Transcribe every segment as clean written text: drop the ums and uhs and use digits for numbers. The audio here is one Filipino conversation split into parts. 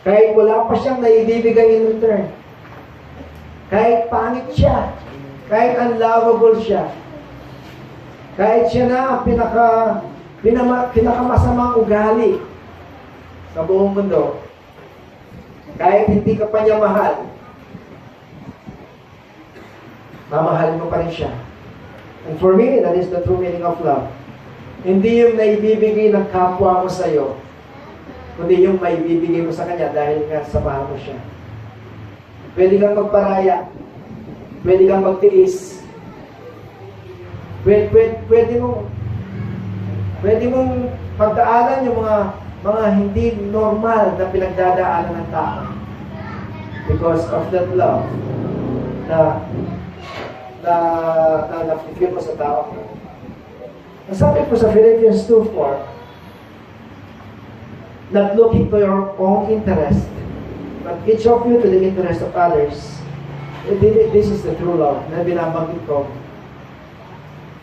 Kahit wala pa siyang naibibigay in return. Kahit pangit siya. Kahit unlovable siya. Kahit siya na ang pinakamasamang ugali sa buong mundo. Kahit hindi ka pa niya mahal, mamahalin mo pa rin siya. And for me, that is the true meaning of love. Hindi yung naibibigay ng kapwa mo sa'yo, kundi yung maibibigay mo sa kanya dahil nga sa mahal mo siya. Pwede kang magparaya. Pwede kang magtiis. Pwede mong pagdaanan yung mga hindi normal na pinagdadaanan ng tao. Because of that love na na-feel mo sa tao. Sabi po sa Philippians 2:4, not looking to your own interest, but each of you to the interest of others. This is the true love na binabanggit ko.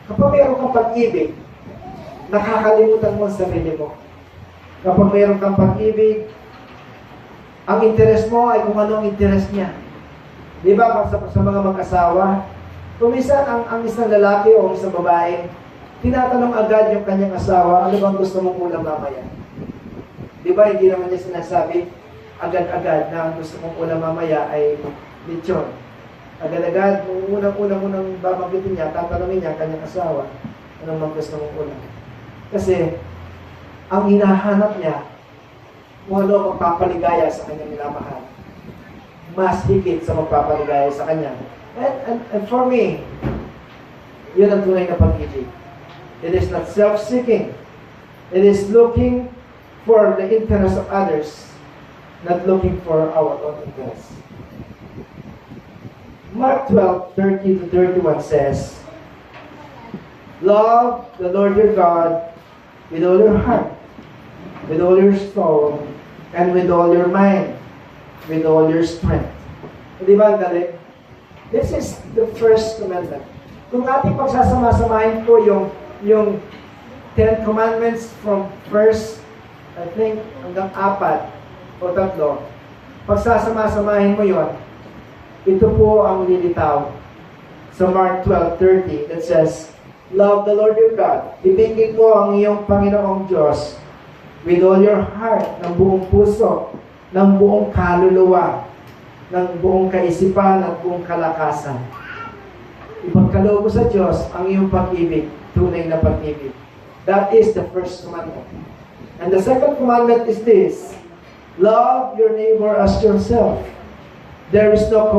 Kapag mayroon kang pag-ibig, nakakalimutan mo ang sarili mo. Kapag mayroon kang pag-ibig, ang interest mo ay kung ano ang interest niya. Di ba, sa mga mag-asawa, kung minsan ang isang lalaki o isang babae, tinatanong agad yung kanyang asawa, ano bang gusto mong ulam mamaya? Di ba, hindi naman niya sinasabi agad-agad na ang gusto mong ulam mamaya ay lechon. Agad-agad, unang babanggitin niya, tatanungin niya ang kanyang asawa, anong bang gusto mong ulam? Kasi, ang hinahanap niya, kung ano magpapaligaya sa kanyang minamahal. Mas higit sa magpapaligaya sa kanya. And for me, yun ang tunay na pag-ibig. It is not self-seeking. It is looking for the interest of others, not looking for our own interest. Mark 12:30-31 says, love the Lord your God with all your heart, with all your soul, and with all your mind, with all your strength. Di ba ang galing? This is the first commandment. Kung ating pagsasama-samahin po yung 10 commandments from verse, I think, hanggang 4 o 3, pagsasama-samahin mo yon, ito po ang lilitaw sa Mark 12:30 that says, love the Lord your God. Ibigin mo ang iyong Panginoong Diyos with all your heart, ng buong puso, ng buong kaluluwa, ng buong kaisipan at buong kalakasan. Ipagkaloob mo sa Diyos ang iyong pag-ibig, tunay na pag-ibig. That is the first commandment. And the second commandment is this, love your neighbor as yourself. There is no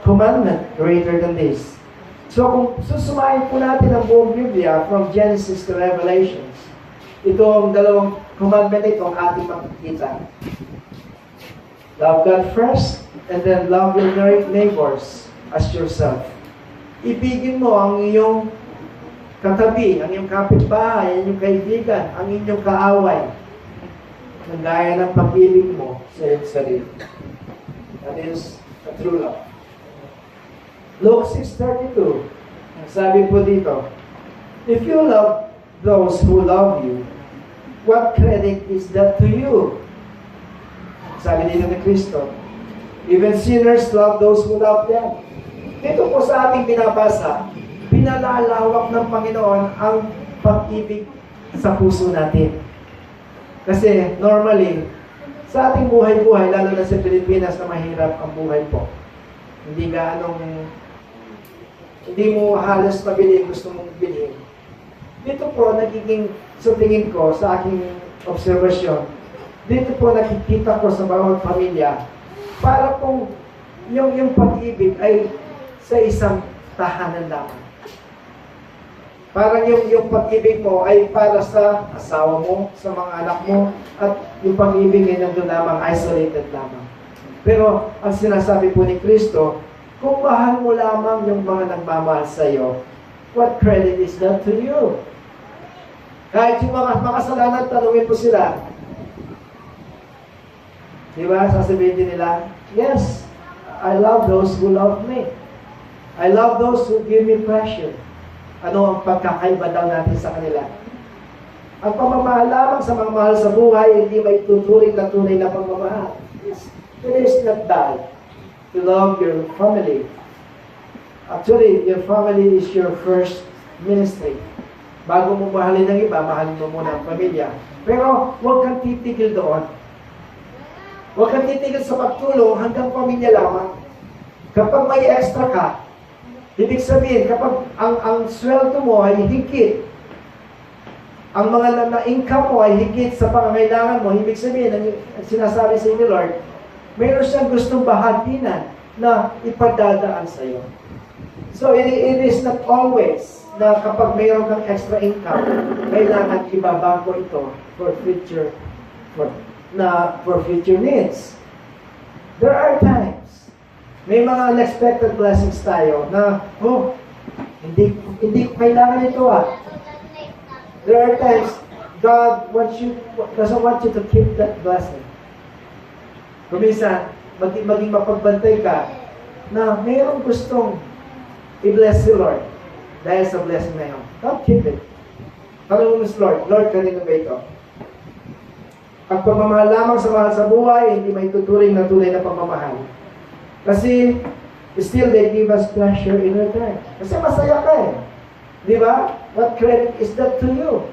commandment greater than this. So kung susumahin po natin ang buong Biblia from Genesis to Revelations, ito ang dalawang commandment ito ang ating makikita. Love God first, and then love your neighbors as yourself. Ibigin mo ang iyong katabi, ang iyong kapitbahay, ang iyong kaibigan, ang inyong kaaway, ng gaya ng pag-ibig mo sa iyong sarili. That is a true love. Luke 6:32, sabi po dito, if you love those who love you, what credit is that to you? Sabi dito ni Kristo, even sinners love those who love them. Dito po sa ating binabasa, pinalalawak ng Panginoon ang pag-ibig sa puso natin. Kasi normally, sa ating buhay-buhay, lalo na sa Pilipinas na mahirap ang buhay po. Hindi mo halos mabili gusto mong bilhin. Dito po, nagiging, sa tingin ko, sa aking obserbasyon, dito po nakikita ko sa bawat pamilya, para pong yung pag-ibig ay sa isang tahanan lamang. Parang yung pag-ibig mo ay para sa asawa mo, sa mga anak mo, at yung pag-ibig ay nandun lamang, isolated lamang. Pero ang sinasabi po ni Kristo, kung mahal mo lamang yung mga nagmamahal sa iyo, what credit is that to you? Kahit yung mga makasalanan, tanungin po sila. Di ba? Sasabihin din nila, yes, I love those who love me. I love those who give me pleasure. Ano ang pagkakaiba daw natin sa kanila? Ang pagmamahal lamang sa mga mahal sa buhay, hindi may tuturing na tunay na pagmamahal. It is not bad to love your family. Actually, your family is your first ministry. Bago mo mahalin ng iba, mahalin mo muna ang pamilya. Pero huwag kang titigil doon. Huwag kang titigil sa pagtulong hanggang pamilya lamang. Kapag may extra ka, ibig sabihin, kapag ang sweldo mo ay higit, ang mga na-income mo ay higit sa pangangailangan mo, ibig sabihin, ang sinasabi sa inyo, Lord, mayroon siyang gustong bahaginan na ipadadaan sa iyo. So, it is not always na kapag mayroon kang extra income, kailangan ibabangko ito for future needs. There are times, may mga unexpected blessings tayo na, hindi ko kailangan ito There are times, God doesn't want you to keep that blessing. Kumisa, maging mapagbantay ka na mayroong gustong i-bless si Lord dahil sa blessing na yun. Don't keep it. Tanong mo si Lord, Lord, kanino ba ito? Ang pagmamahal lamang sa mahal sa buhay, hindi may tuturing na tunay na pagmamahal. Kasi, still they give us pleasure in return. Kasi masaya ka Di ba? What credit is that to you?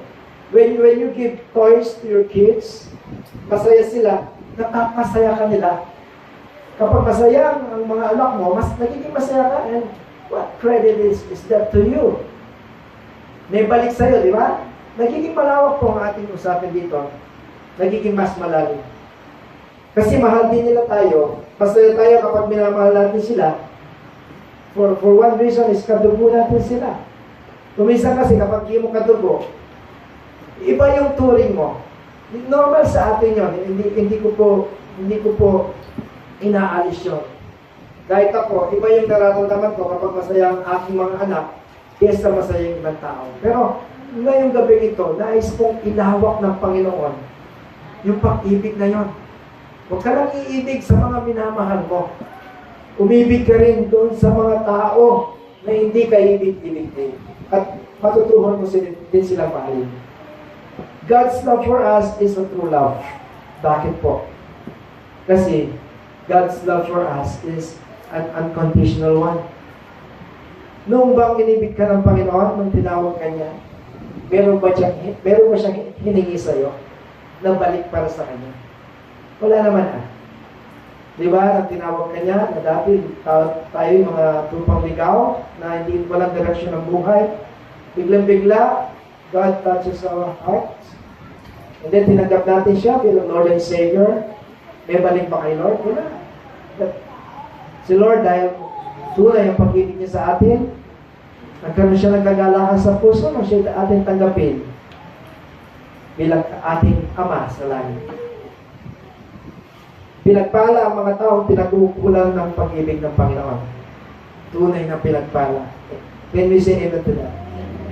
When you give toys to your kids, masaya sila, nakakasaya ka nila. Kapag masaya ang mga anak mo, mas nagiging masaya ka. And what credit is that to you? May balik sa'yo, di ba? Nagiging malawak po ang ating usapin dito. Nagiging mas malalim. Kasi mahal din nila tayo. Masaya tayo kapag minamahal natin sila. For one reason is kadugo natin sila. Kuminsan kasi kapag di mo kadugo, iba yung turing mo. Normal sa atin yun. Hindi ko po inaalis yun. Kahit ako, iba yung nararamdaman ko kapag masaya ang aking mga anak kaysa masaya yung ibang tao. Pero ngayong gabi ito, nais kong ilawak ng Panginoon yung pag-ibig na yon. Huwag ka lang iibig sa mga minamahal mo. Umibig ka rin doon sa mga tao na hindi ka ibig-ibig din. At matutuhan mo din silang mahalin. God's love for us is a true love. Bakit po? Kasi God's love for us is an unconditional one. Nung bang inibig ka ng Panginoon, nung tinawag ka niya, meron ba siyang hiningi sa'yo na balik para sa Kanya? Wala naman Di ba? Nang tinawag ka niya, na dati tayo mga tupang ligaw, na hindi walang direksyon ng buhay. Biglang-bigla, God touches our hearts. And then tinanggap natin siya bilang Lord and Savior. May balik ba kay Lord? Wala. Si Lord, dahil tunay ang pag-ibig niya sa atin, nagkaroon siya ng kagalakan sa puso, na siya ating tanggapin bilang ating Ama sa langit. Pinagpala ang mga taong pinag-uukulan ng pag-ibig ng Panginoon. Tunay na pinagpala. Can we say amen to that?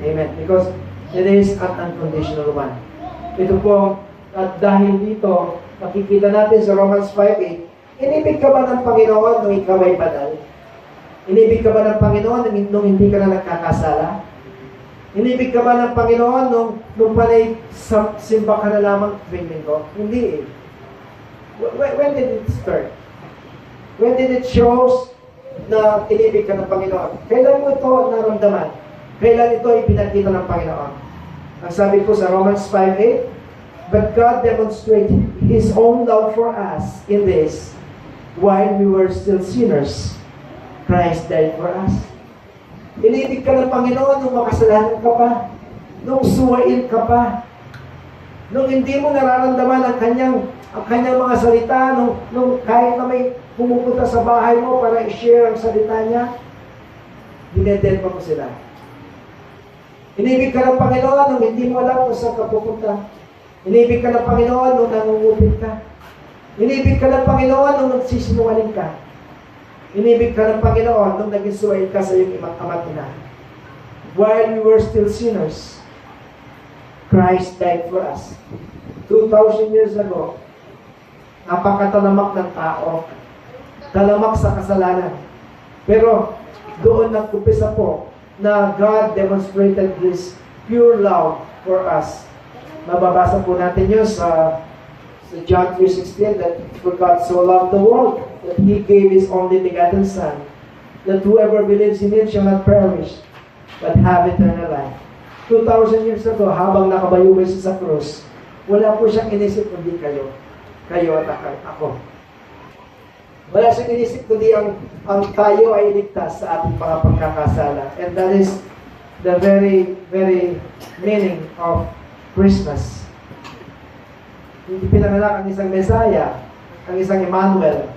Amen. Because it is an unconditional one. Ito po, at dahil dito, makikita natin sa Romans 5:8, inibig ka ba ng Panginoon nung ikaw ay banal? Inibig ka ba ng Panginoon nung hindi ka na nagkakasala? Inibig ka ba ng Panginoon nung panay simba ka na lamang tuwing linggo? Hindi When did it start? When did it shows na inibig ka ng Panginoon? Kailan mo ito naramdaman? Kailan ito ipinakita ng Panginoon? Ang sabi po sa Romans 5:8, but God demonstrated His own love for us in this, while we were still sinners, Christ died for us. Inibig ka ng Panginoon nung makasalanan ka pa, nung suwail ka pa, nung hindi mo nararamdaman ang kanyang mga salita, nung kahit na may pumupunta sa bahay mo para i-share ang salita niya, dinedel mo sila. Inibig ka ng Panginoon nung hindi mo alam kung saan ka pupunta. Inibig ka ng Panginoon nung nangungupit ka. Inibig ka ng Panginoon nung nagsisinungaling ka. Inibig ka ng Panginoon nung naging suwail ka sa iyong ama't ina. While we were still sinners, Christ died for us. 2,000 years ago, napakatalamak ng tao. Talamak sa kasalanan. Pero doon nagkumpisa po na God demonstrated His pure love for us Mababasa po natin yun sa John 3:16, that for God so loved the world that He gave His only begotten Son, that whoever believes in Him shall not perish, but have eternal life. 2,000 years ago, habang nakabayubay siya sa krus, wala po siyang inisip kundi kayo at ako. Wala siyang inisip kundi ang tayo ay iligtas sa ating mga pagkakasala. And that is the very, very meaning of Christmas. Hindi pinanganak ang isang Messiah, ang isang Emmanuel.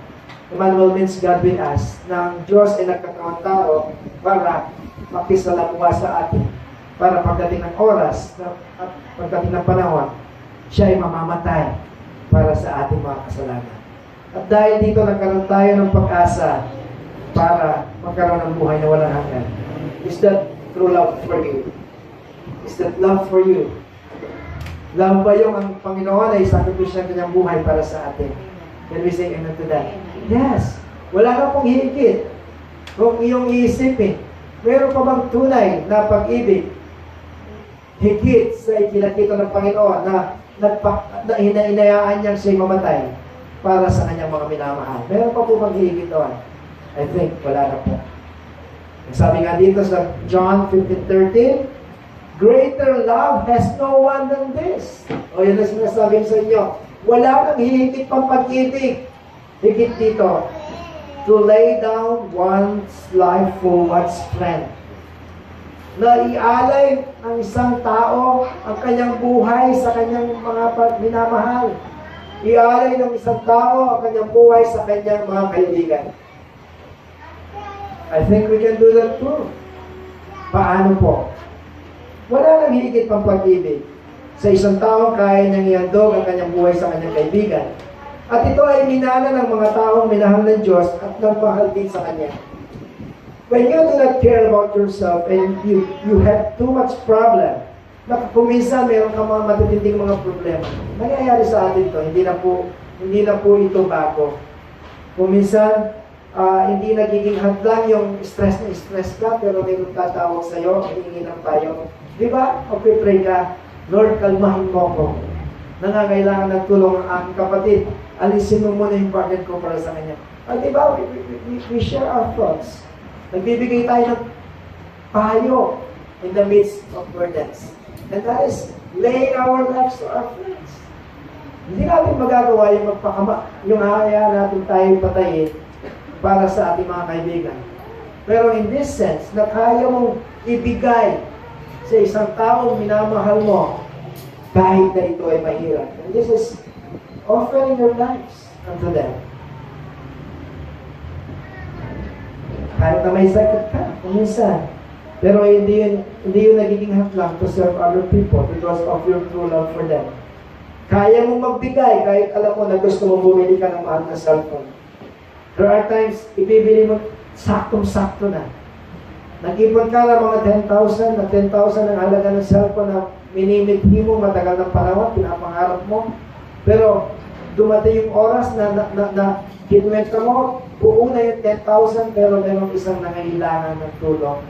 Emmanuel means God with us. Na ang Diyos ay nagkatawang tao para makisalamuha sa atin. Para pagdating ng oras at pagdating ng panahon, siya ay mamamatay para sa ating mga kasalanan. At dahil dito nagkaroon tayo ng pag-asa para magkaroon ng buhay na walang hanggan. Is that true love for you? Is that love for you? Love ba yung ang Panginoon ay sakripisyo ng kanyang buhay para sa atin? Can we say amen to that? Yes. Wala na pong higit. Kung iyong iisipin, meron pa bang tunay na pag-ibig higit sa ikinakita ng Panginoon na hinayaan niyang siya'y mamatay para sa kanyang mga minamahal? Meron pa po bang higit doon? I think wala na po. Sabi nga dito sa John 15:13, greater love has no one than this. O yun na sinasabi sa inyo. Wala kang higit pang pag-ibig. Higit dito. To lay down one's life for one's friend. Na ialay ng isang tao ang kanyang buhay sa kanyang mga minamahal. Ialay ng isang tao ang kanyang buhay sa kanyang mga kaibigan. I think we can do that too. Paano po? Wala nang higit pang pag-ibig. Sa isang tao, kaya niyang ihandog ang kanyang buhay sa kanyang kaibigan. At ito ay minana ng mga taong minahal ng Diyos at nagmahal din sa Kanya. When you do not care about yourself and you have too much problem, na kung minsan mayroon kang mga matitinding mga problema, nangyayari sa atin ito, hindi na po ito bago. Kung minsan, hindi nagiging hadlang yung stress na stress ka, pero mayroon tatawag sa'yo, hihingi ng payo. Di ba? O pray ka, Lord, kalmahin mo ko. Nangangailangan ng tulong ang aking kapatid. Alisin mo muna yung burden ko para sa kanya. Di ba? We share our thoughts. Nagbibigay tayo ng payo in the midst of burdens. And that is laying our lives to our friends. Hindi natin magagawa yung hayaan natin tayo patayin para sa ating mga kaibigan. Pero in this sense, na kaya mong ibigay sa isang taong minamahal mo kahit na ito ay mahirap. And this is offering your lives unto them. Kahit na may sakit ka, minsan. Pero hindi yun nagiging hatlang to serve other people because of your true love for them. Kaya mong magbigay kahit alam mo na gusto mo bumili ka ng mahal na cellphone. There are times, ibibili mo saktong-sakto na. Nag-ipon ka ng mga 10,000 na 10,000 ang halaga ng cellphone na minimithi mo matagal ng panahon, pinapangarap mo. Pero dumating yung oras na kinuwenta mo, buo na yung 10,000 pero mayroong isang nangailangan ng tulong.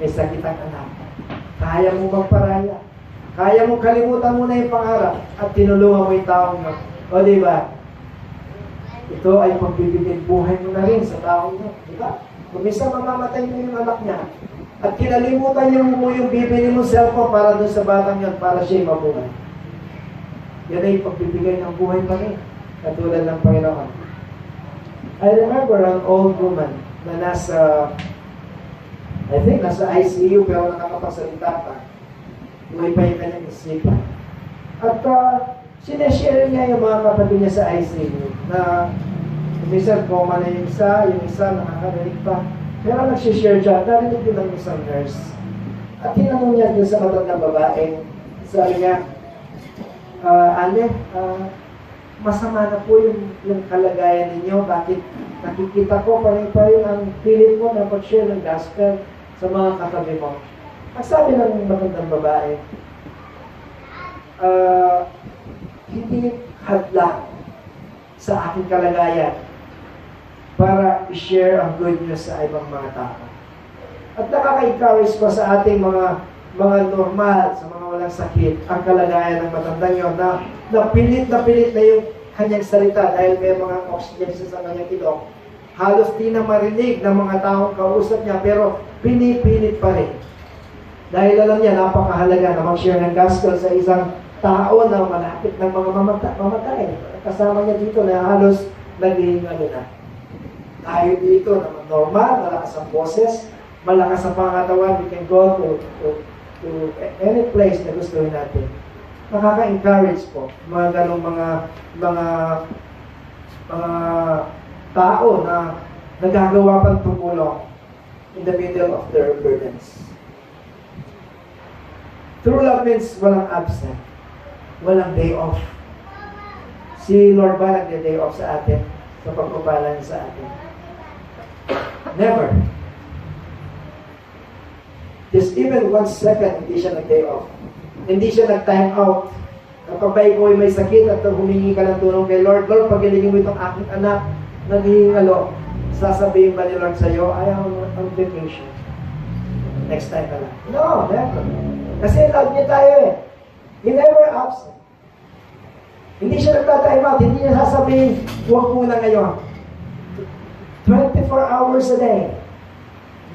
May sakit ang anak. Kaya mo magparaya. Kaya mo kalimutan mo na yung pangarap at tinulungan mo yung taong mo. O diba? Ito ay pagbibigay buhay mo na rin sa taong mo. Diba? Kung minsan mamamatay mo yung anak niya at kinalimutan niyo mo yung bibili mo cellphone para dun sa batang yun para siya'y mabuhay. Yan ay pagbibigay ng buhay pa rin. Katulad ng Panginoon. I remember an old woman na nasa ICU pero nakakapagsalita pa. Buhay pa yung kanyang isipan. At sineshare niya yung mga kapatid niya sa ICU na minsan koma na yung isa nakakarinig pa. Pero nagsishare siya, narinig din ng isang nurse. At tinanong niya dun sa matandang babae, sabi niya, masama na po yung kalagayan ninyo. Bakit nakikita ko pa rin ang pilit mo na mag-share ng gospel sa mga katabi mo. Ang sabi ng matandang babae, hindi hadlang sa aking kalagayan para i-share ang good news sa ibang mga tao. At nakaka-encourage pa sa ating mga mga normal, sa mga walang sakit, ang kalagayan ng matandang yun na pilit na yung kanyang salita dahil may mga oxygen sa kanyang ilong. Halos di na marinig ng mga taong kausap niya, pero pinipilit pa rin. Dahil alam niya, napakahalaga na mag-share ng gospel sa isang tao na malapit ng mga mamatay. Kasama niya dito na halos naghihingalo na. Tayo dito na normal, malakas ang boses, malakas ang pangatawan, we can go to any place na gusto natin. Nakaka-encourage po mga ganong mga tao na nagagawa pang tumulong in the middle of their burdens. True love means walang absent, walang day off. Si Lord ba nagde-day off sa atin? Sa pagpapala niya sa atin? Never. Just even 1 second, hindi siya nag-day off. Hindi siya nag-time out. Kapag ba ikaw ay may sakit at humingi ka ng tulong kay Lord, Lord, pagilingin mo itong aking anak, naghihingalo, sasabihin ba ni Lord sa'yo, I am on vacation. Next time ka lang. No, never. Kasi love niya tayo eh. He never absent. Hindi siya nagta-time out. Hindi niya sasabihin, huwag muna ngayon. 24 hours a day.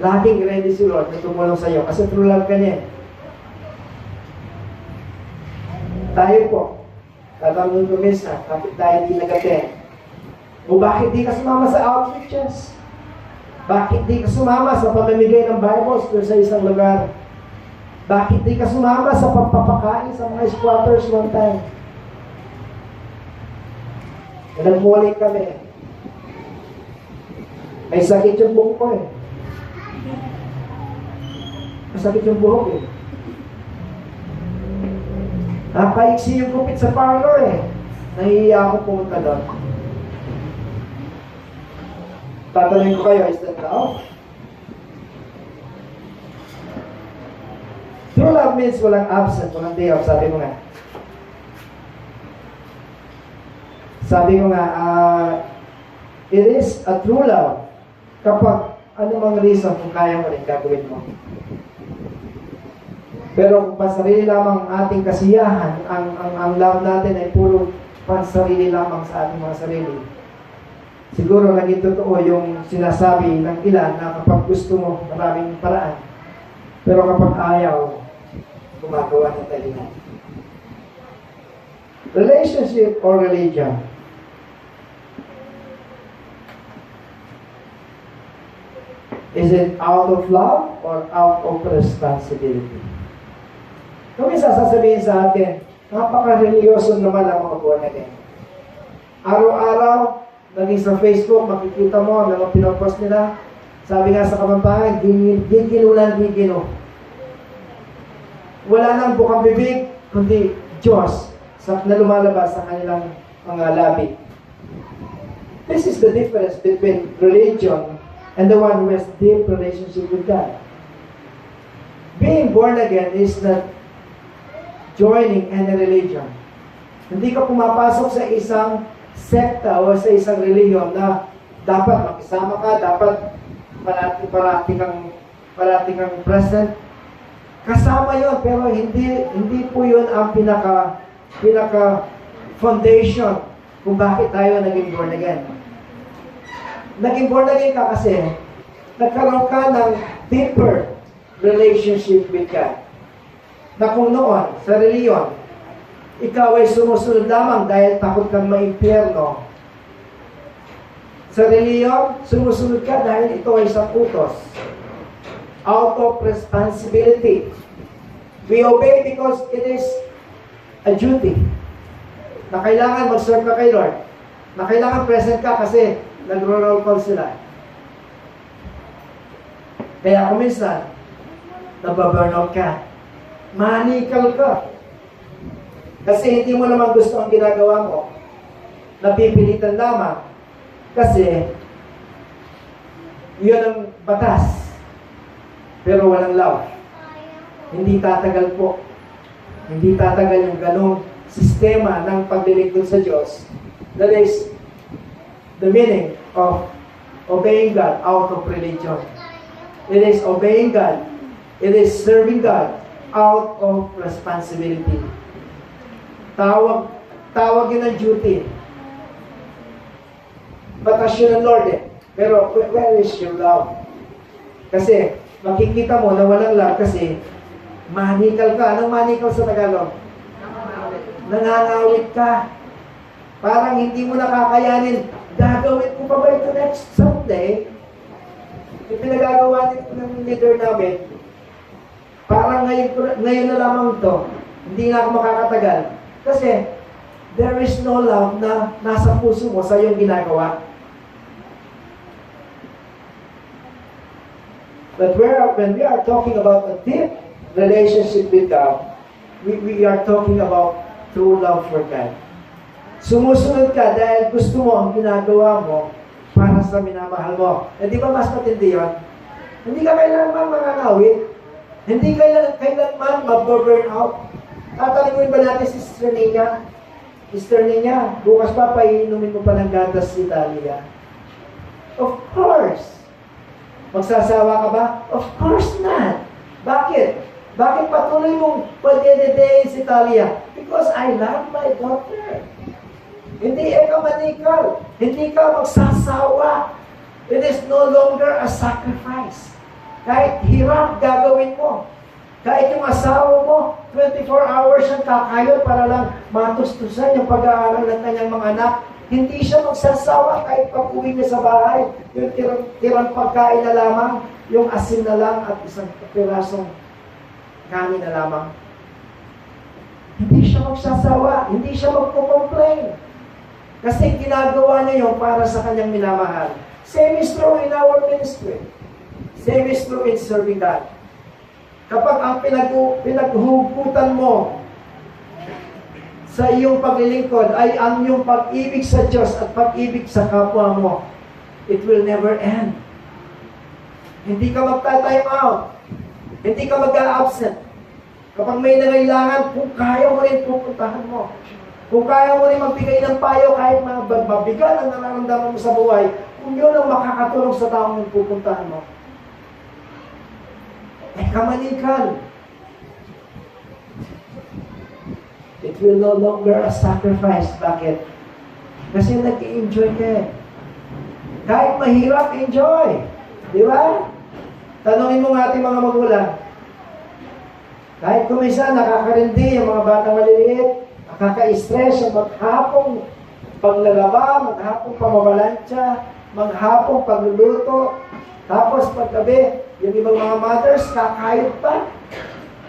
Laging ready si Lord na tumulong sa iyo kasi true love ka niya. Tayo po, tatanungin ko minsan, kapit tayo di nag-attend. O bakit di ka sumama sa outreaches? Bakit di ka sumama sa pamamigay ng Bibles doon sa isang lugar? Bakit di ka sumama sa pagpapakain sa mga squatters one time? Nagmulik kami. May sakit yung buhok ko eh. Masakit yung buhok eh. Napaiksi yung gupit sa parlor eh. Nahihiya ako pumunta doon. Tatanungin ko kayo, is that love? True love means walang absent, walang day off. Sabi ko nga. It is a true love kapag anumang reason kung kaya mo rin gagawin mo. Pero kung pasarili lamang ating kasiyahan, ang love natin ay puro pansarili lamang sa ating mga sarili. Siguro naging totoo yung sinasabi ng ilan na kapag gusto mo, maraming paraan. Pero kapag ayaw, gumagawa ng talingan. Relationship or religion. Is it out of love or out of responsibility? Kung isa sasabihin sa atin, napaka-religyoso naman ang mga buwan natin. Araw-araw, naging sa Facebook, makikita mo ang mga pinopost nila. Sabi nga sa Kapampangan, giginulan. Wala nang bukang bibig, kundi Diyos na lumalabas sa kanilang mga labi. This is the difference between religion and the one who has deep relationship with God. Being born again is not joining any religion. Hindi ka pumapasok sa isang sekta o sa isang religion na dapat makisama ka, dapat parati kang present. Kasama yon, pero hindi po yun ang pinaka foundation kung bakit tayo naging born again. Naging born again ka kasi nagkaroon ka ng deeper relationship with God. Na kung noon, sa reliyon, ikaw ay sumusunod lamang dahil takot kang maimpyerno. Sa reliyon, sumusunod ka dahil ito ay isang utos. Out of responsibility. We obey because it is a duty. Na kailangan mag-serve ka kay Lord. Na kailangan present ka kasi nagro-roll call sila. Kaya kung minsan, nababurnout ka. Manikal ka. Kasi hindi mo naman gusto ang ginagawa mo. Napipilitan lamang. Kasi, yun ang batas. Pero walang love. Hindi tatagal po. Hindi tatagal yung ganong sistema ng paglilingkod sa Diyos. That is the meaning of obeying God out of religion. It is obeying God. It is serving God out of responsibility. Tawag yun ng duty. Batas yun ng Lord eh. Pero where is your love? Kasi makikita mo na walang love kasi manikal ka. Anong manikal sa Tagalog? Nangangawit ka. Parang hindi mo nakakayanin. Gagawin ko pa ba ito next Sunday? Yung pinagagawa ng leader namin, parang ngayon na lamang ito. Hindi na ako makakatagal. Kasi there is no love na nasa puso mo sa iyong ginagawa. But when we are talking about a deep relationship with God, we are talking about true love for God. Sumusunod ka dahil gusto mo ang ginagawa mo para sa minamahal mo. Eh di ba mas matindi yun? Hindi ka kailanman mangangawit. Hindi kailanman mag-burn out. Tatanungin ba natin si Sister Nina? Sister Nina, bukas pa painumin mo pa ng gatas si Talia. Of course. Magsasawa ka ba? Of course not. Bakit? Bakit patuloy mong pagdededein si Talia? Because I love my daughter. Hindi ka manikal. Hindi ka magsasawa. It is no longer a sacrifice. Kahit hirap gagawin mo. Kahit yung asawa mo, 24 hours ang kakayod para lang matustusan yung pag-aaral ng kanyang mga anak. Hindi siya magsasawa kahit pag-uwi niya sa bahay. Yung tirang pagkain na lamang, yung asin na lang at isang pirasong kanin na lamang. Hindi siya magsasawa. Hindi siya magpo-complain. Kasi ginagawa niya yun para sa kanyang minamahal. Same is true in our ministry. Same is true in serving God. Kapag ang pinaghugutan mo sa iyong paglilingkod ay ang iyong pag-ibig sa Diyos at pag-ibig sa kapwa mo, it will never end. Hindi ka magta-time out. Hindi ka mag-a-absent. Kapag may nangailangan, kung kaya mo rin pupuntahan mo. Kung kaya mo rin magbigay ng payo kahit mabigat ang nararamdaman mo sa buhay, kung yun ang makakatulong sa taong pupuntahan mo. Eh, kamalikan. It will no longer a sacrifice. Bakit? Kasi nag-i-enjoy ka eh. Kahit mahirap, enjoy. Di ba? Tanungin mo nga ating mga magulang. Kahit kumisa, nakakarindi yung mga batang maliliit, nakaka-stress yung maghapong paglalaba, maghapong pamamalansya, maghapong pagluluto, tapos paggabi, yung ibang mga mothers, kakayod pa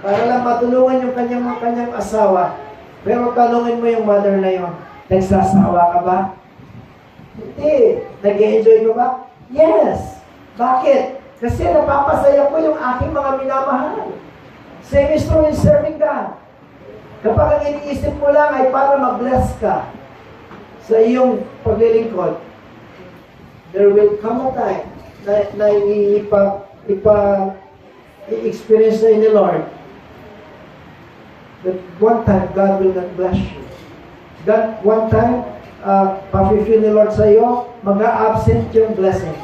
para lang matulungan yung kanyang asawa. Pero tanungin mo yung mother na yun, nagsasawa ka ba? Hindi. Nag-enjoy ka ba? Yes. Bakit? Kasi napapasaya ko yung aking mga minamahal. Same is true in serving God. Kapag ang iniisip mo lang ay para mag-bless ka sa iyong paglilingkod, there will come a time na i-experience na in the Lord that one time God will not bless you. That one time, pa-fulfill ni Lord sa iyo, mag-a-absent yung blessing.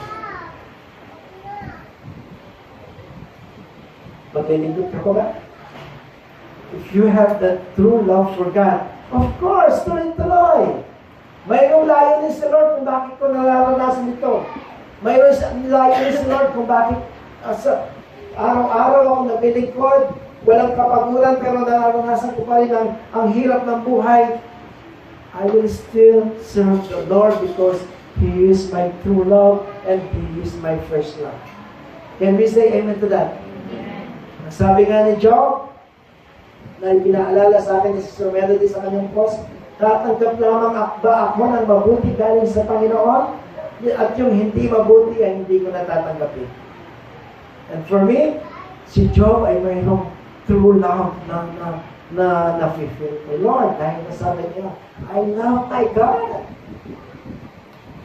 Maglilingkod ka ba? If you have that true love for God, of course, tuloy-tuloy. Mayroong layunin si Lord kung bakit ko nararanasan ito. Mayroong layunin si Lord kung bakit sa araw-araw ako naglilingkod, walang kapaguran, pero nararanasan ko pa rin ang hirap ng buhay. I will still serve the Lord because He is my true love and He is my first love. Can we say amen to that? Sabi nga ni Job, na pinaalala sa akin ni Sister Melody sa kanyang post, tatanggap lamang ba ako ng mabuti galing sa Panginoon? At yung hindi mabuti ay hindi ko natatanggapin. And for me, si Job ay mayroong true love na na-fulfill ko. Lord, dahil nasabi niya, I love my God.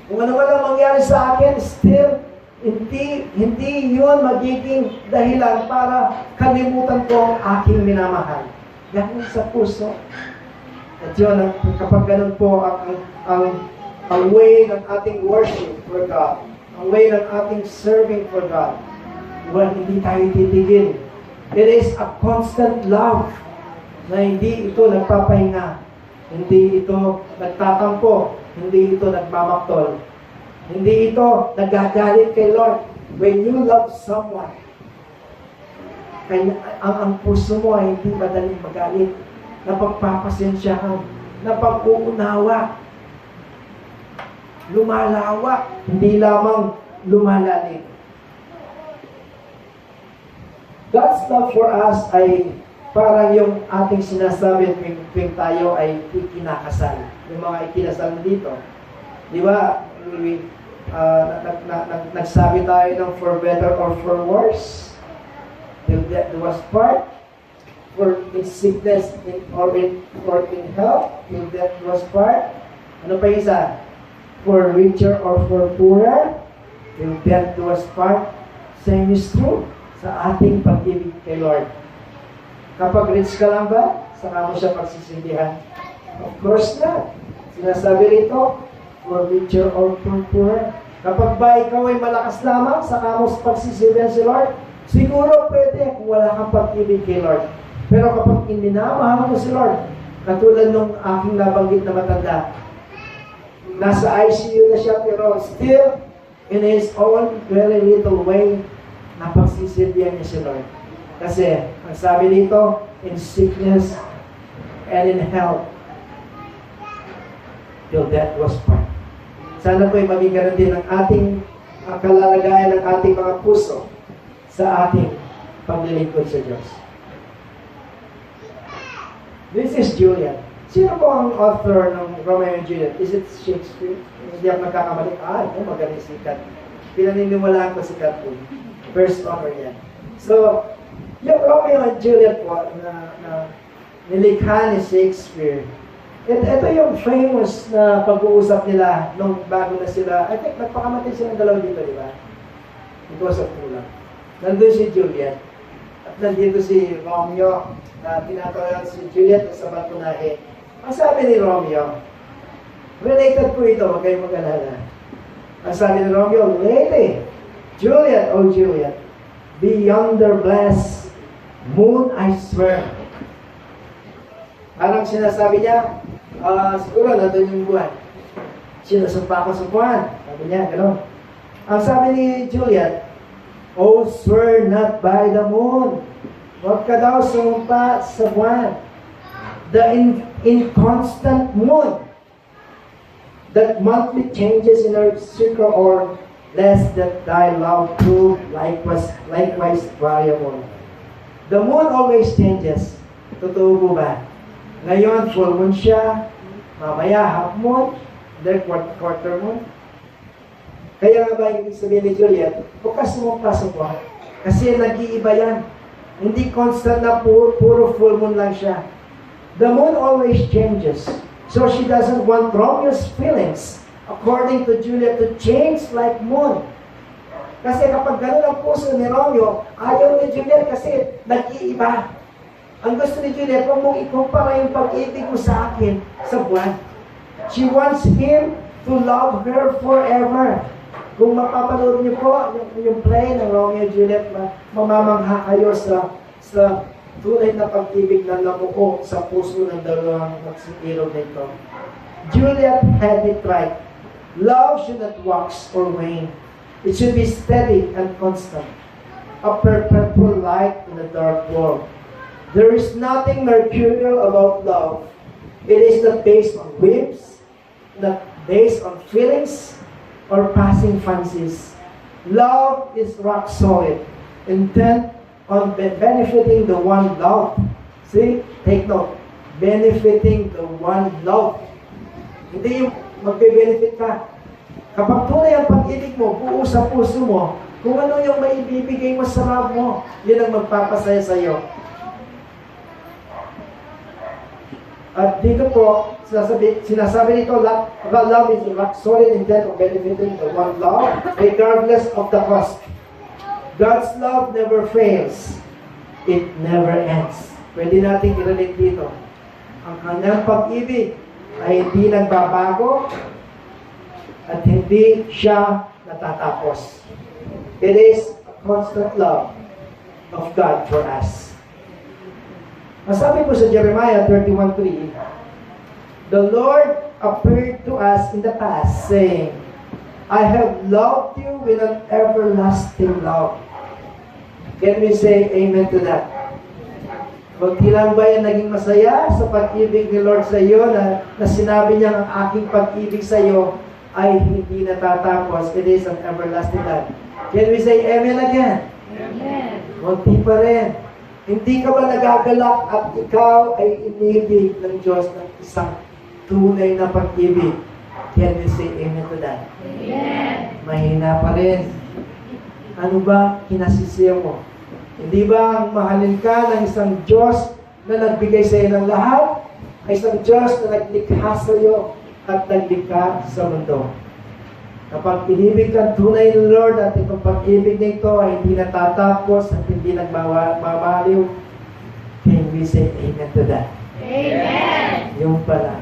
Kung ano man ang mangyari sa akin, still, hindi yun magiging dahilan para kalimutan ko ang aking minamahal. Galing sa puso. At yun, kapag ganun po ang way ng ating worship for God, ang way ng ating serving for God, well, hindi tayo titigil. It is a constant love na hindi ito nagpapahinga, hindi ito nagtatampo, hindi ito nagmamaktol, hindi ito nagagalit kay Lord. When you love someone, ang puso mo ay hindi madaling magalit, napagpapasensyahan, napag-uunawa, lumalawa, hindi lamang lumalalim. God's love for us ay parang yung ating sinasabi tuwing tayo ay ikinakasal. Yung mga ikinasal dito. Di ba? Nagsabi tayo ng for better or for worse. Till death do us part. For in sickness or in health. Till death do us part. Ano pa isa? For richer or for poorer. Till death do us part. Same is true sa ating pag-ibig kay Lord. Kapag rich ka lang ba, saka mo siya pagsisindihan? Of course not. Sinasabi rito, for richer or for poorer. Kapag ba ikaw ay malakas lamang, saka mo pagsisindihan si Lord, siguro pwede kung wala kang pag-ibig kay Lord. Pero kapag minamahal mo si Lord, katulad nung aking nabanggit na matanda, nasa ICU na siya, pero still, in his own very little way, napagsisilbihan niya si Lord. Kasi, ang sabi dito, in sickness and in health, till death was part. Sana po'y maging ganun din ang ating kalalagayan ng ating mga puso sa ating paglilingkod sa Diyos. This is Juliet. Sino po ang author ng Romeo and Juliet? Is it Shakespeare? Hindi ako nagkakamali. Ito magaling sikat. Pinaniniwalaan ko sikat po. First honor yan. So, yung Romeo and Juliet po na nilikha ni Shakespeare, ito yung famous na pag-uusap nila nung bago na sila. I think nagpakamatay silang dalawa dito, di ba? Because of true love. Nandun si Juliet. At nandito si Romeo na tinatawag si Juliet sa batunahe. Ang sabi ni Romeo, related po ito, wag kayong mag-alala. Ang sabi ni Romeo, lady, Juliet, oh Juliet, be yonder blessed moon, I swear. Parang sinasabi niya, siguro nandun yung buwan. Sinasumpa ko sa buwan. Sabi niya, gano'n. Ang sabi ni Juliet, oh, swear not by the moon. Huwag ka daw sumpa sa buwan. The inconstant moon that monthly changes in her circle, or lest that thy love prove likewise variable. The moon always changes. Totoo po ba? Ngayon, full moon siya. Mamaya, half moon. Then, quarter moon. Kaya nga ba yung sabihin ni Juliet, bukas mo pasok ko. Kasi nag-iiba yan. Hindi constant na puro full moon lang siya. The moon always changes. So she doesn't want Romeo's feelings, according to Juliet, to change like moon. Kasi kapag gano'n ang puso ni Romeo, ayaw ni Juliet kasi nag-iiba. Ang gusto ni Juliet, huwag mong ikumpara yung pag-ibig mo sa akin sa buwan. She wants him to love her forever. Kung mapapanood niyo po yung play ng Romeo and Juliet, mamamangha kayo sa tunay na pag-ibig na namuo sa puso ng dalawang magsipirog nito. Juliet had it right. Love should not wax or wane. It should be steady and constant, a perpetual light in a dark world. There is nothing mercurial about love. It is not based on whims, not based on feelings, or passing fancies. Love is rock solid, intent on benefiting the one loved. See? Take note. Benefiting the one loved. Hindi yung magbe-benefit ka. Kapag tunay ang pag-ibig mo, buo sa puso mo, kung ano yung maibibigay mo sa love mo, yun ang magpapasaya sa iyo. At dito po, sinasabi nito, love is rock solid intent of benefiting the one loved, regardless of the cost. God's love never fails. It never ends. Pwede natin i-relate dito. Ang kanyang pag-ibig ay hindi nagbabago at hindi siya natatapos. It is a constant love. of God for us. Masabi po sa Jeremiah 31:3, the Lord appeared to us in the past, saying, I have loved you with an everlasting love. Can we say amen to that? Kunti lang ba yan naging masaya sa pag-ibig ni Lord sa iyo na sinabi niya ang aking pag-ibig sa iyo ay hindi natatapos. It is an everlasting love. Can we say amen again? Amen. Kunti pa rin. Hindi ka ba nagagalak at ikaw ay inibig ng Diyos ng isang tunay na pag-ibig? Can we say amen to that? Amen. Mahina pa rin. Ano ba kinasisiyaw mo? Hindi ba ang mahalin ka ng isang Diyos na nagbigay sa iyo ng lahat? Ay isang Diyos na naglikha sa iyo at naglikha sa mundo. Kapag inibig kang tunay ng Lord at itong pag-ibig nito ay hindi natatapos at hindi nagmamaliw, can we say amen to that? Amen. Yung pala.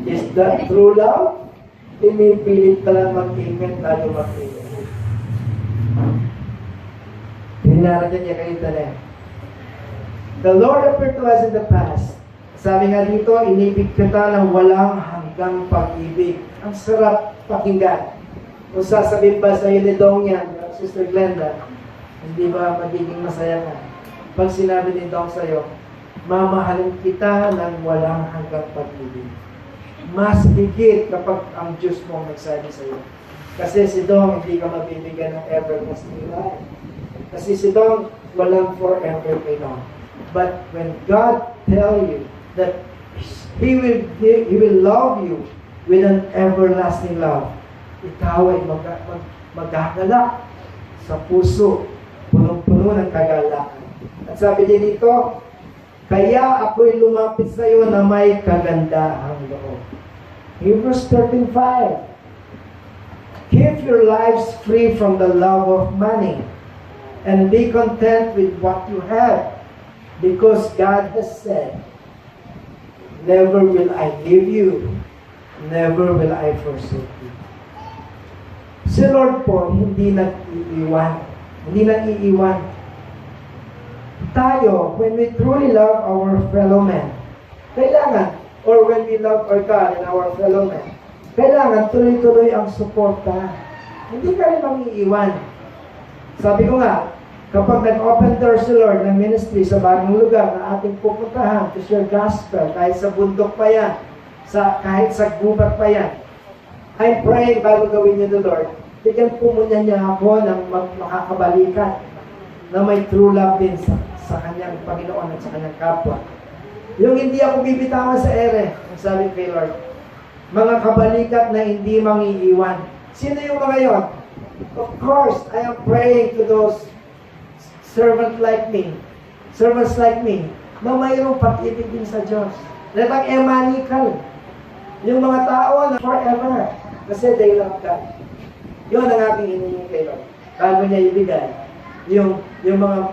Is that true love? Pinipilit ka lang mag-amen, lalo mag-amen. Hinaragyan niya kayo talaga. The Lord appeared to us in the past. Sabi nga dito, inibig kita ng walang hanggang pag-ibig. Ang sarap pakinggan. Kung sasabihin ba sa iyo ni Dong yan, Sister Glenda, hindi ba magiging masaya ka? Pag sinabi ni Dong sa iyo, mamahalin kita ng walang hanggang pag-ibig. Mas higit kapag ang Diyos mo nagsabi sa iyo. Kasi si Dong, hindi ka mabibigyan ng everlasting life. Kasi si Dong, walang forever kay Dong. But when God tell you that He will love you with an everlasting love, ikaw ay magagalak sa puso, punong-puno ng kagalakan. At sabi din dito, kaya ako'y lumapit sa iyo na may kagandahang loob. Hebrews 13:5. Keep your lives free from the love of money and be content with what you have, because God has said, never will I leave you, never will I forsake you. Si Lord po, hindi nag-iiwan. Hindi nag-iiwan. Tayo, when we truly love our fellow men, kailangan, or when we love our God and our fellow men, kailangan tuloy-tuloy ang suporta. Hindi ka rin mag-iiwan. Sabi ko nga, kapag nag-open door si Lord ng ministry sa bagong lugar na ating pupuntahan to share gospel, kahit sa bundok pa yan, kahit sa gubat pa yan, I'm praying bago gawin niyo the Lord, bigyan po muna niya ako ng makakabalikan na may true love din sa kanyang Panginoon at sa kanyang kapwa. Yung hindi ako bibitawan sa ere, ang sabi kay Lord, mga kabalikat na hindi mangiiwan. Sino yung mga yon? Of course, I am praying to those servants like me, na mayroong pag-ibig din sa Diyos. Natang emanical. Yung mga tao na forever. Kasi they love God. Yun ang aking hinihingi kay Lord. Bago niya ibigay yung mga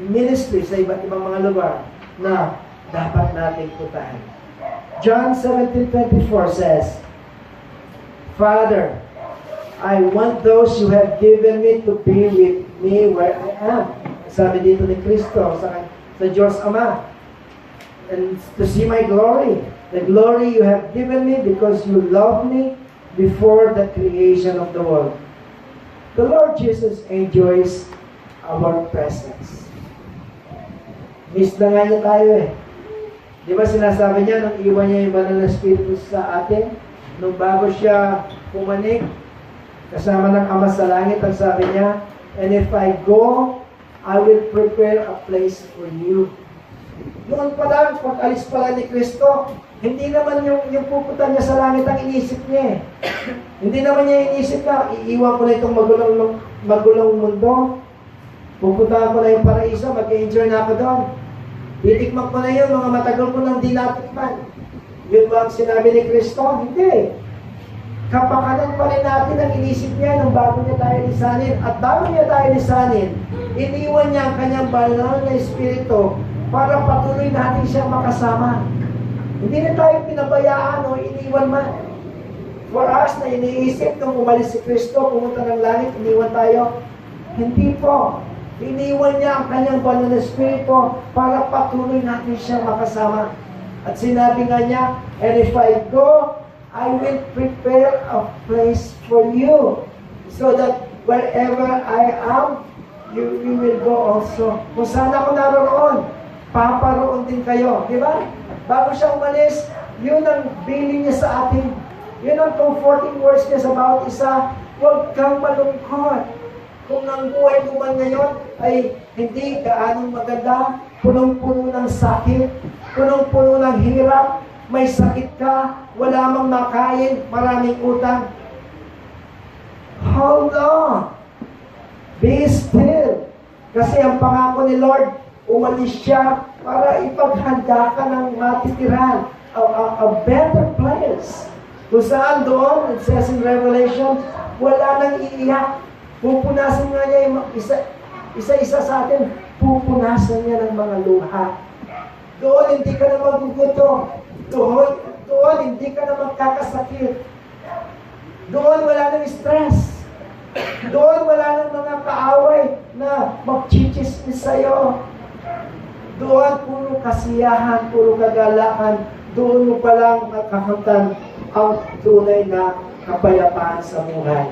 ministry sa iba't ibang mga lugar na dapat nating puntahan. John 17:24 says, Father, I want those you have given me to be with me where I am. Sabi dito ni Kristo sa Diyos Ama. And to see my glory. The glory you have given me because you loved me before the creation of the world. The Lord Jesus enjoys our presence. Miss na nga niya tayo eh. Di ba sinasabi niya nung iwan niya yung banal na Espiritu sa atin? Nung bago siya pumanik, kasama ng Ama sa langit, ang sabi niya, and if I go, I will prepare a place for you. Noon pa lang, pag-alis pala ni Kristo, hindi naman yung pupunta niya sa langit ang inisip niya eh. Hindi naman niya inisip na, iiwan ko na itong magulong mundo. Pupuntahan ko na yung paraiso, mag-enjoy na ako doon. Titikman ko na yun, mga matagal ko nang dinatikman. Yun ba ang sinabi ni Kristo? Hindi. Kapakanan pa rin natin ang inisip niya nung bago niya tayo lisanin. At bago niya tayo lisanin, iniwan niya ang kanyang banal na Espiritu para patuloy natin siya makasama. Hindi na tayo pinabayaan o iniwan man. For us na iniisip nung umalis si Kristo, pumunta ng langit, iniwan tayo. Hindi po. Iniwan niya ang kanyang banal na espiritu para patuloy natin siyang makasama. At sinabi nga niya, and if I go, I will prepare a place for you, so that wherever I am, you will go also. Kung saan ako naroon, paparoon din kayo. Di ba? Bago siya umalis, yun ang bilin niya sa atin. Yun ang comforting words niya sa bawat isa. Huwag kang malungkot. Kung ang buhay mo man ngayon ay hindi gaano maganda, punong-puno ng sakit, punong-puno ng hirap, may sakit ka, wala mang makain, maraming utang. Hold on. Be still. Kasi ang pangako ni Lord, umalis siya para ipaghanda ka ng matitiran. A better place. Kung saan doon, it says in Revelation, wala nang iiyak. Pupunasan nga niya yung isa-isa sa atin, pupunasan niya ng mga luha. Doon, hindi ka na magugutom. Doon, hindi ka na magkakasakit. Doon, wala nang stress. Doon, wala nang mga kaaway na magchichismis sa'yo. Doon, puro kasiyahan, puro kagalakan. Doon mo palang makakamtan ang tunay na kapayapaan sa buhay.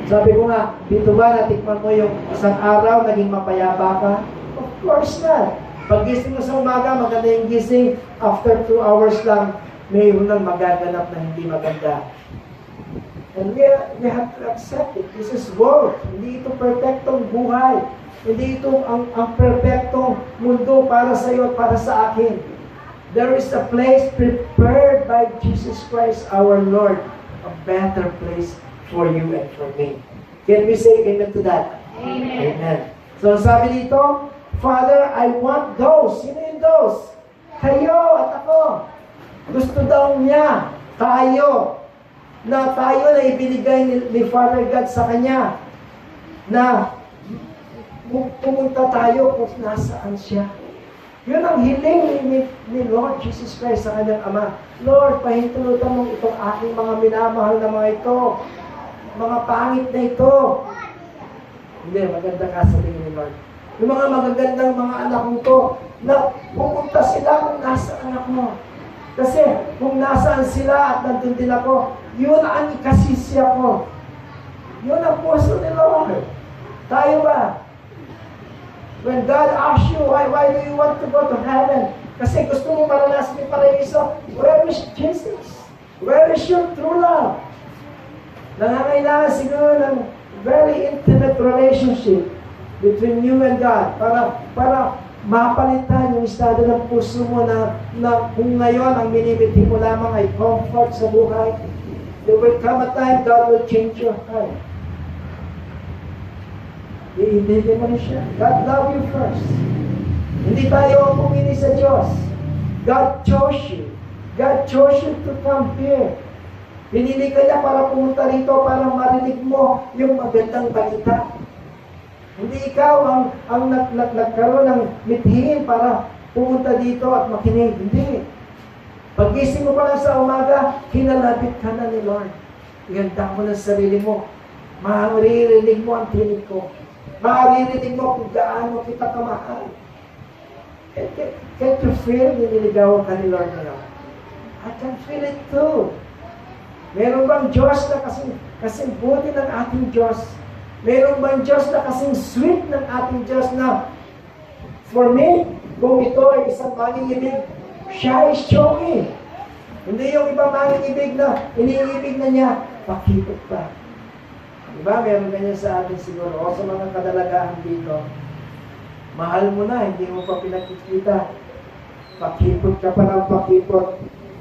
Sabi ko nga, dito ba natikman mo yung isang araw naging mapayapa ka? Of course not. Pag gising mo sa umaga, maganda yung gising. After 2 hours lang, mayroon nang magaganap na hindi maganda. And we have to accept it. This is world. Hindi ito perfectong buhay. Hindi ito ang perfectong mundo para sa iyo at para sa akin. There is a place prepared by Jesus Christ our Lord. A better place for you and for me. Can we say amen to that? Amen. Amen. So sabi dito, Father, I want those. Sino yung those? Kayo at ako. Gusto daw niya, tayo na ibinigay ni Father God sa Kanya, na pumunta tayo kung nasaan siya. Yun ang hiling ni Lord Jesus Christ sa Kanyang Ama. Lord, pahintulutan mo itong aking mga minamahal na mga ito. Mga pangit na ito. Hindi, maganda ka sa tingin ni Lord. Yung mga magagandang mga anak ko to, na pumunta sila kung nasaan ako. Kasi kung nasaan sila at nandun din ako, yun ang ikasisya ko. Yun ang puso ni Lord. Tayo ba? When God asks you, why do you want to go to heaven? Kasi gusto mo maranasan yung paraiso. Where is Jesus? Where is your true love? Nangangailangan siguro ng very intimate relationship between you and God para mapalitan yung estado ng puso mo na kung ngayon ang minibiti mo lamang ay comfort sa buhay. There will come a time God will change your heart. Iibigin mo na siya. God love you first. Hindi tayo ang pumili sa Diyos. God chose you. God chose you to come here. Pinili ka niya para pumunta rito para marinig mo yung magandang balita. Hindi ikaw ang nagkaroon ng mithiin para pumunta dito at makinig. Hindi. Pag-gising mo pa lang sa umaga, kinalapit ka na ni Lord. Iganda mo na sa sarili mo. Maririnig mo ang tinig ko. Maririnig mo kung gaano kita kamahal. Can't you feel nililigawan ka ni Lord ngayon? I can feel it too. Meron bang Diyos na kasing buti ng ating Diyos? Meron bang Diyos na kasing sweet ng ating Diyos na for me, kung ito ay isang mangingibig, siya is showing. Hindi yung ibang mangingibig na iniibig na niya, pakipot pa. Diba? Meron ganyan sa atin siguro. O sa mga kadalagahan dito, mahal mo na, hindi mo pa pinakikita. Pakipot ka pa ng pakipot.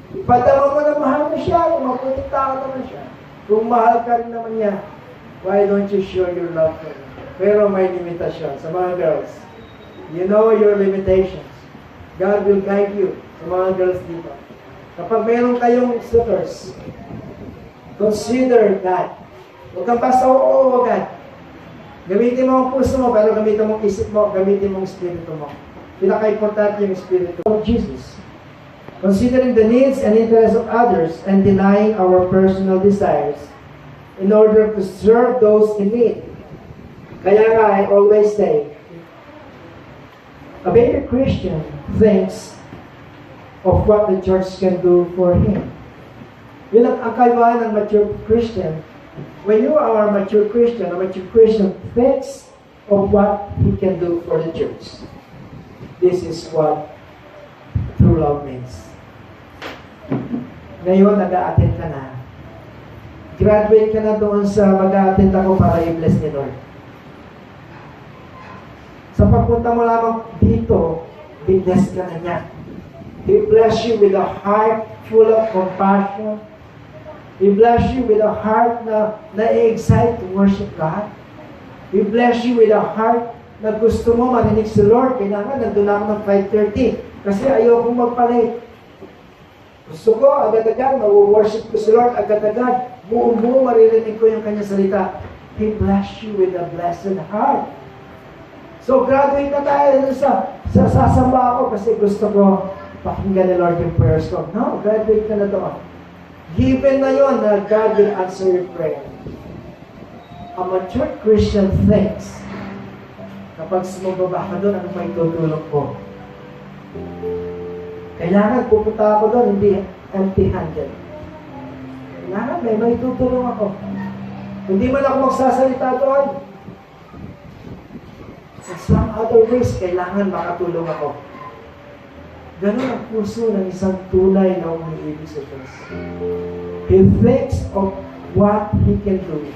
Ipadama mo na mahal mo siya, kung mabuting tao naman siya. Kung mahal ka rin naman niya, why don't you show your love for him? Pero may limitasyon. Sa mga girls, you know your limitations. God will guide you. Sa mga girls dito. Kapag meron kayong suitors, consider God. Huwag kang basta, oo, God. Gamitin mo ang puso mo, pero gamitin mo ang isip mo, gamitin mo ang espiritu mo. Pinaka-importante yung espiritu of Jesus. Considering the needs and interests of others and denying our personal desires in order to serve those in need. Kaya nga, I always say, a baby Christian thinks of what the church can do for him. Yun ang kaibahan ng mature Christian. When you are a mature Christian thinks of what he can do for the church. This is what true love means. Ngayon, nag-a-attend ka na. Graduate ka na doon sa mag-a-attend ako para i-bless ni Lord. Sa pagpunta mo lamang dito, i-bless ka na niya. He bless you with a heart full of compassion. He bless you with a heart na na-excite to worship God. He bless you with a heart na gusto mo marinig si Lord. Kailangan nandun ako ng 5:30 kasi ayokong magpalit. Gusto ko, agad-agad, ma-worship ko si Lord, agad-agad, buong-buong maririnig ko yung kanyang salita. He bless you with a blessed heart. So, graduate na tayo sa sasamba ako kasi gusto ko pakinggan ni Lord yung prayers ko. No, graduate ka na doon. Given na yun na God will answer your prayer. A mature Christian thinks, kapag sumababa ka doon, ano may tutulong ko? Kailangan pupunta ako doon, hindi empty-handed. Kailangan may tutulong ako. Hindi man ako magsasalita doon. In some other ways, kailangan makatulong ako. Ganun ang puso ng isang tunay na umiibig sa Diyos. He thinks of what he can do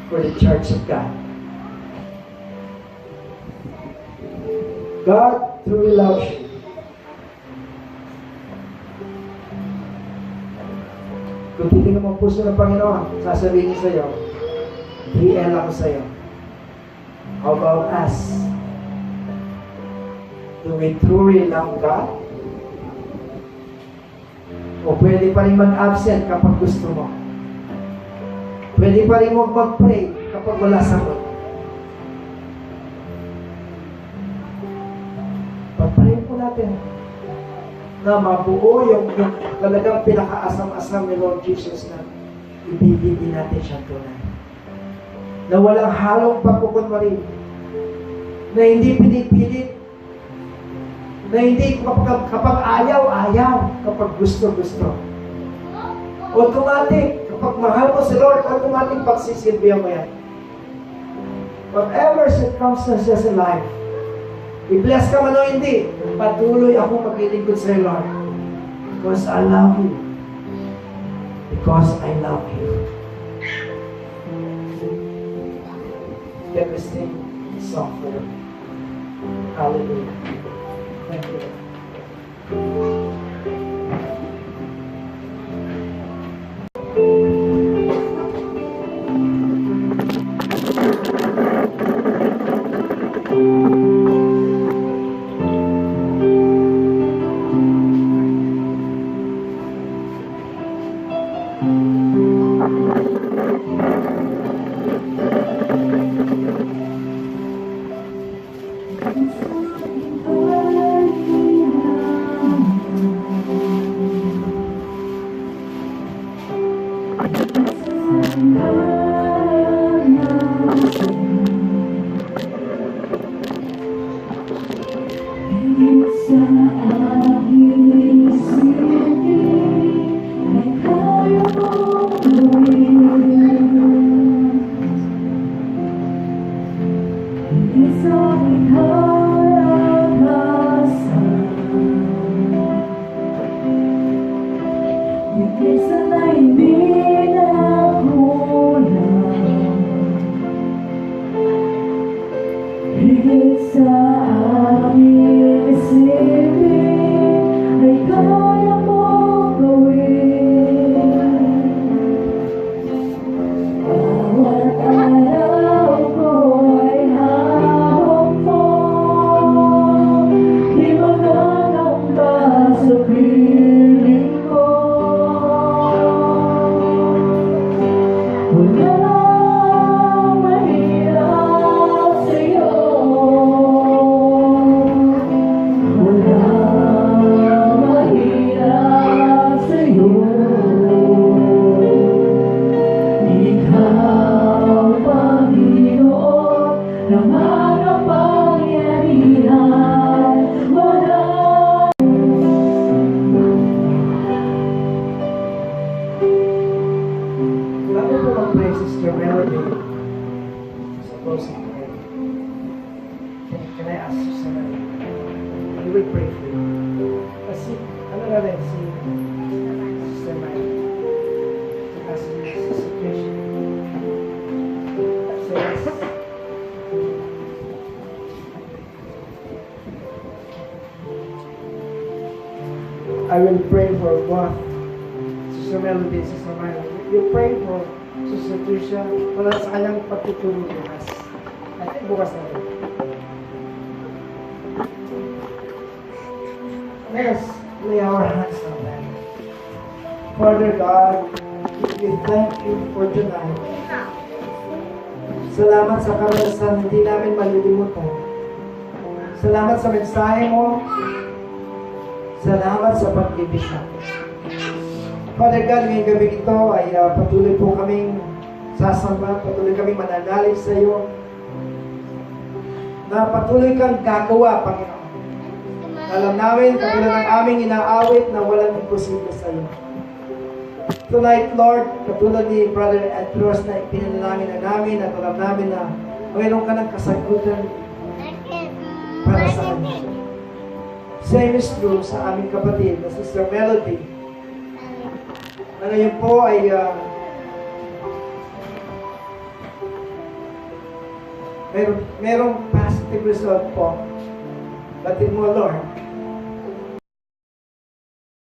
for the Church of God. God truly loves you. Kung titingnan mo ang puso ng Panginoon, sasabihin niya sa iyo, hiel ako sa iyo. How about us? Do we truly love God? O pwede pa rin mag-absent kapag gusto mo. Pwede pa rin mag-pray kapag wala sagot. Pag-pray po natin na mabuo yung talagang pinakaasam-asam ni Lord Jesus na ibibigay natin siya tunay. Na walang halong pagkukunwari. Na hindi pinipilit. Na hindi kapag ayaw, kapag gusto. Automatic, kapag mahal mo si Lord, automatic pagsisilbihan mo yan. Whatever circumstances in life, i-bless ka man o hindi, patuloy ako maglilingkod sa iyo, Lord. Because I love you. Because I love you. Let me sing a song for you. Hallelujah. Thank you. It's a night, closing prayer. Can I ask you something? You will pray for you. Kasi, ano na rin, si Sister Mike. Kasi si situation. So, I will pray for both Sister Melody, Sister Mike. You pray for Sister Tricia para sa kanyang pagtutulog bukas. I think bukas na rin. Let us lay our hands on them. Father God, we thank you for tonight. Salamat sa karanasan hindi namin malilimutan. Salamat sa mensahe mo. Salamat sa pag-ibig natin. Father God, ngayong gabi ito ay patuloy po kaming sasamba, patuloy kaming mananalig sa iyo. Na patuloy kang gagawa, Panginoon. Alam namin, katulad ng aming inaawit na walang imposible sa iyo. Tonight, Lord, katulad ni Brother Edros na ipinanalangin na namin at alam namin na mayroon ka ng kasagutan para sa kanya. Same is true sa aming kapatid na Sister Melody na ngayon po ay merong positive result po. Batid mo, Lord,